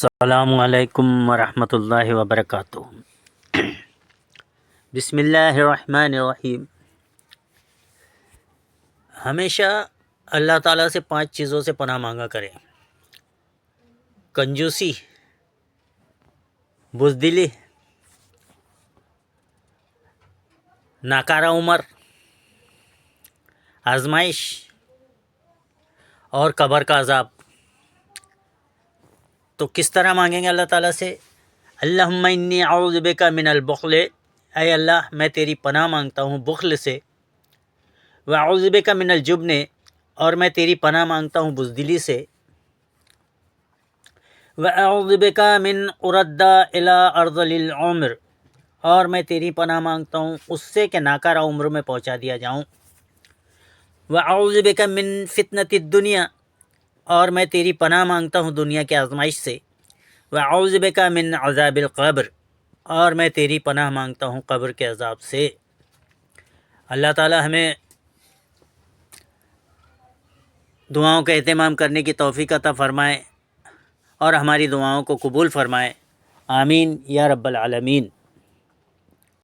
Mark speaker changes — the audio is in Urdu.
Speaker 1: السلام علیکم ورحمۃ اللہ وبرکاتہ۔ بسم اللہ الرحمن الرحیم۔ ہمیشہ اللہ تعالیٰ سے 5 چیزوں سے پناہ مانگا کریں: کنجوسی، بزدلی، ناکارہ عمر، آزمائش اور قبر کا عذاب۔ تو کس طرح مانگیں گے اللہ تعالیٰ سے؟ اللہم انی اعوذ بک من البخل، اے اللہ میں تیری پناہ مانگتا ہوں بخل سے، واعوذ بک من الجبن، اور میں تیری پناہ مانگتا ہوں بزدلی سے، واعوذ بک من ارد الی ارذل العمر، اور میں تیری پناہ مانگتا ہوں اس سے کہ ناکارہ عمر میں پہنچا دیا جاؤں، واعوذ بک من فتنۃ الدنیا، اور میں تیری پناہ مانگتا ہوں دنیا کی آزمائش سے، واعوذ بک من عذاب القبر، اور میں تیری پناہ مانگتا ہوں قبر کے عذاب سے۔ اللہ تعالی ہمیں دعاؤں کا اہتمام کرنے کی توفیق عطا فرمائے اور ہماری دعاؤں کو قبول فرمائے، آمین یا رب العالمین۔